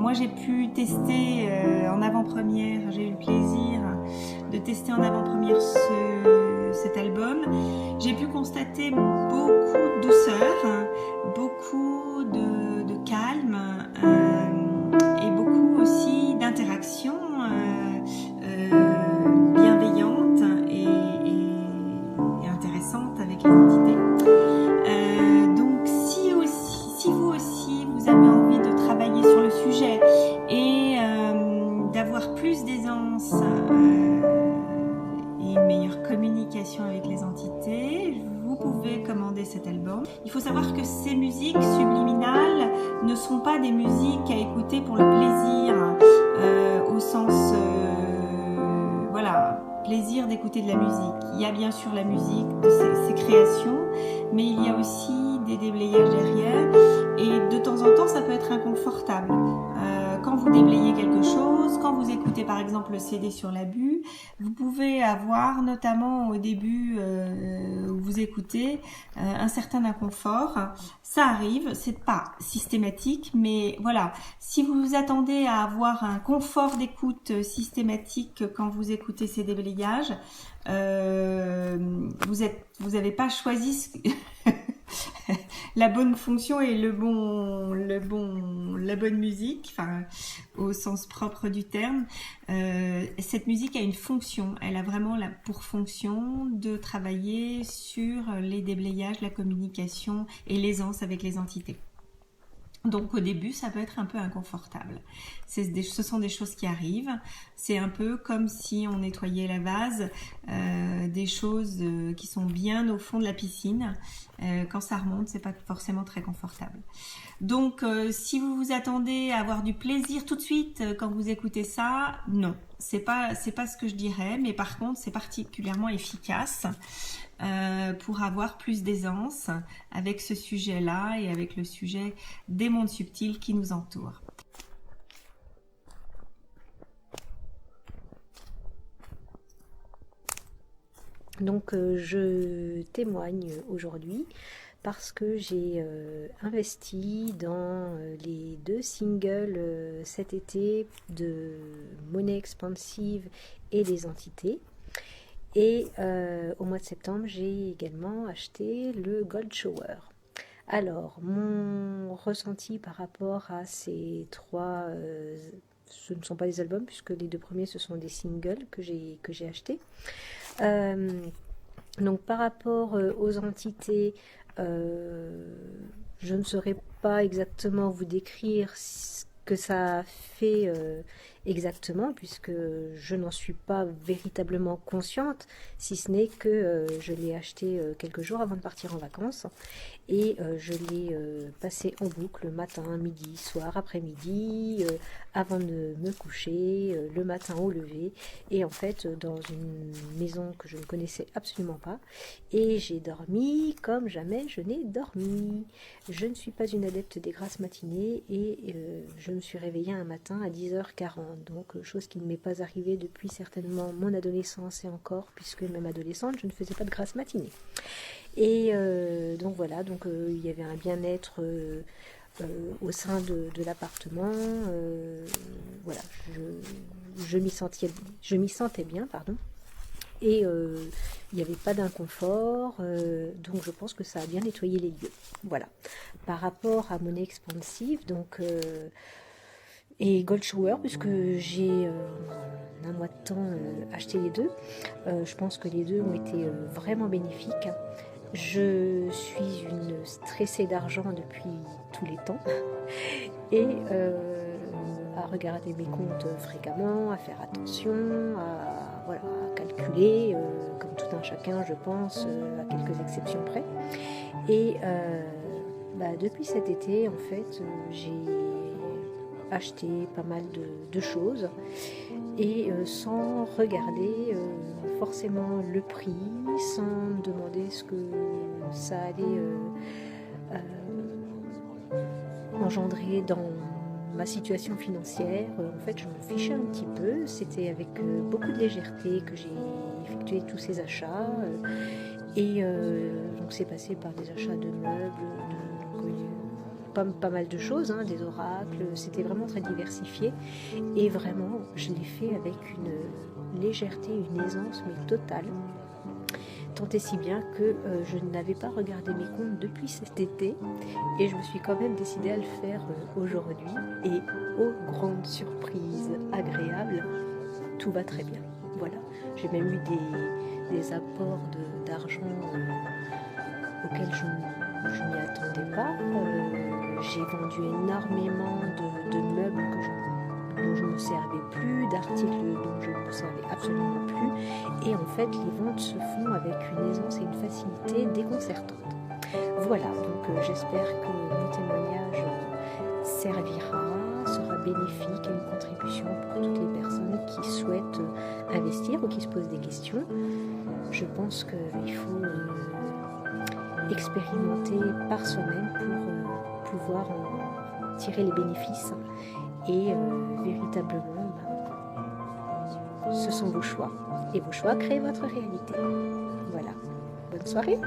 moi j'ai pu tester en avant-première, j'ai eu le plaisir de tester en avant-première cet album. J'ai pu constater beaucoup de douceur, beaucoup de calme et beaucoup aussi d'interaction bienveillante et intéressante avec les entités. Donc si vous aussi vous avez envie de travailler sur le sujet et d'avoir plus d'aisance et une meilleure communication avec les entités, vous pouvez commander cet album. Il faut savoir que ces musiques subliminales ne sont pas des musiques à écouter pour le plaisir, au sens voilà, plaisir d'écouter de la musique. Il y a bien sûr la musique de ces créations, mais il y a aussi des déblayages derrière, et de temps en temps ça peut être inconfortable. Quand vous déblayez quelque chose, quand vous écoutez par exemple le CD sur l'abus, vous pouvez avoir, notamment au début où vous écoutez, un certain inconfort. Ça arrive, c'est pas systématique, mais voilà, si vous vous attendez à avoir un confort d'écoute systématique quand vous écoutez ces déblayages, vous n'avez pas choisi la bonne fonction et la bonne musique, enfin, au sens propre du terme. Cette musique a une fonction, elle a vraiment pour fonction de travailler sur les déblayages, la communication et l'aisance avec les entités. Donc au début, ça peut être un peu inconfortable. Ce sont des choses qui arrivent. C'est un peu comme si on nettoyait la vase, des choses qui sont bien au fond de la piscine. Quand ça remonte, c'est pas forcément très confortable. Donc si vous vous attendez à avoir du plaisir tout de suite quand vous écoutez ça, non. C'est pas ce que je dirais, mais par contre, c'est particulièrement efficace. Pour avoir plus d'aisance avec ce sujet-là et avec le sujet des mondes subtils qui nous entourent. Donc je témoigne aujourd'hui parce que j'ai investi dans les 2 singles cet été de Monnaie Expansive et des entités. Et au mois de septembre, j'ai également acheté le Gold Shower. Alors, mon ressenti par rapport à ces 3, ce ne sont pas des albums puisque les 2 premiers ce sont des singles que j'ai achetés. Donc par rapport aux entités, je ne saurais pas exactement vous décrire ce que ça fait exactement, puisque je n'en suis pas véritablement consciente, si ce n'est que je l'ai acheté quelques jours avant de partir en vacances, et je l'ai passé en boucle matin, midi, soir, après-midi, avant de me coucher, le matin au lever, et en fait dans une maison que je ne connaissais absolument pas, et j'ai dormi comme jamais je n'ai dormi. Je ne suis pas une adepte des grasses matinées, et je me suis réveillée un matin à 10h40, donc chose qui ne m'est pas arrivée depuis certainement mon adolescence, et encore, puisque même adolescente je ne faisais pas de grasses matinées. Et donc voilà, donc il y avait un bien-être au sein de l'appartement. Voilà, je m'y sentais bien, pardon. Et il n'y avait pas d'inconfort, donc je pense que ça a bien nettoyé les lieux. Voilà. Par rapport à Monnaie Expansive, donc et Gold Shower, puisque j'ai en un mois de temps acheté les 2, je pense que les 2 ont été vraiment bénéfiques. Je suis une stressée d'argent depuis tous les temps, et à regarder mes comptes fréquemment, à faire attention, à calculer, comme tout un chacun je pense, à quelques exceptions près. Et depuis cet été en fait j'ai acheté pas mal de choses, et sans regarder forcément le prix, sans me demander ce que ça allait engendrer dans ma situation financière. En fait, je m'en fichais un petit peu. C'était avec beaucoup de légèreté que j'ai effectué tous ces achats, et donc c'est passé par des achats de meubles, pas mal de choses, hein, des oracles, c'était vraiment très diversifié. Et vraiment, je l'ai fait avec une légèreté, une aisance, mais totale. Tant et si bien que je n'avais pas regardé mes comptes depuis cet été et je me suis quand même décidée à le faire aujourd'hui et aux grandes surprises agréables, tout va très bien. Voilà, j'ai même eu des apports d'argent auxquels je ne m'y attendais pas. J'ai vendu énormément de meubles dont je ne me servais plus, d'articles dont je ne me servais absolument plus. Et en fait, les ventes se font avec une aisance et une facilité déconcertantes. Voilà, donc j'espère que mon témoignage servira, sera bénéfique et une contribution pour toutes les personnes qui souhaitent investir ou qui se posent des questions. Je pense qu'il faut expérimenter par soi-même pour pouvoir en tirer les bénéfices. Et véritablement, ce sont vos choix. Et vos choix créent votre réalité. Voilà. Bonne soirée!